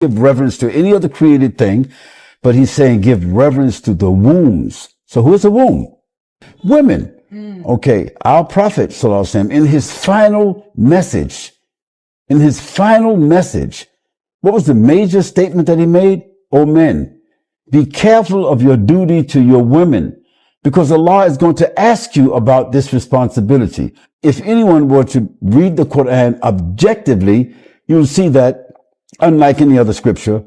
give reverence to any other created thing, but he's saying give reverence to the wombs. So who is the womb? Women. Okay, our Prophet Sallallahu Alaihi Wasallam, in his final message, what was the major statement that he made? O men, be careful of your duty to your women, because Allah is going to ask you about this responsibility. If anyone were to read the Quran objectively, you'll see that, unlike any other scripture,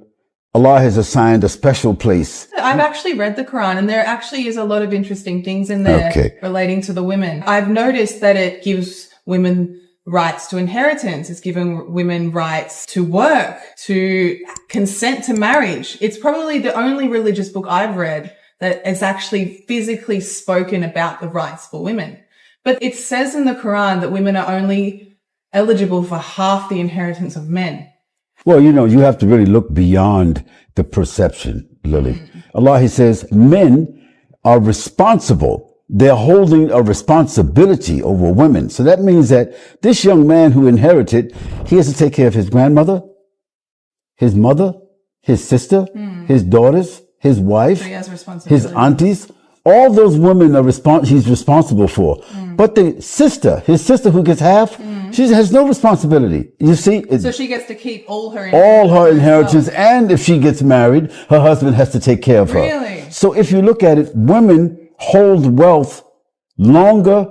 Allah has assigned a special place. I've actually read the Quran, and there actually is a lot of interesting things in there relating to the women. I've noticed that it gives women rights to inheritance. It's given women rights to work, to consent to marriage. It's probably the only religious book I've read that has actually physically spoken about the rights for women. But it says in the Quran that women are only eligible for half the inheritance of men. Well, you have to really look beyond the perception, Lily. Allah, he says, men are responsible. They're holding a responsibility over women. So that means that this young man who inherited, he has to take care of his grandmother, his mother, his sister, his daughters, his wife, his aunties. All those women he's responsible for. But his sister who gets half, she has no responsibility. You see? So she gets to keep all her inheritance. And if she gets married, her husband has to take care of her. Really? So if you look at it, women hold wealth longer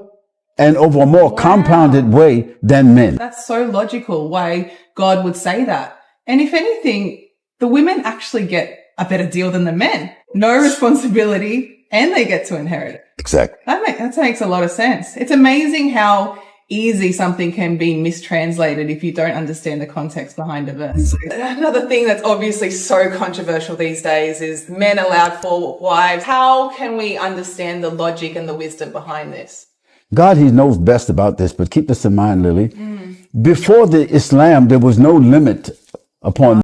and over a more compounded way than men. That's so logical why God would say that. And if anything, the women actually get a better deal than the men. No responsibility. And they get to inherit it. Exactly. That makes a lot of sense. It's amazing how easy something can be mistranslated if you don't understand the context behind a verse. Another thing that's obviously so controversial these days is men allowed 4 wives. How can we understand the logic and the wisdom behind this? God, he knows best about this, but keep this in mind, Lily. Before the Islam, there was no limit upon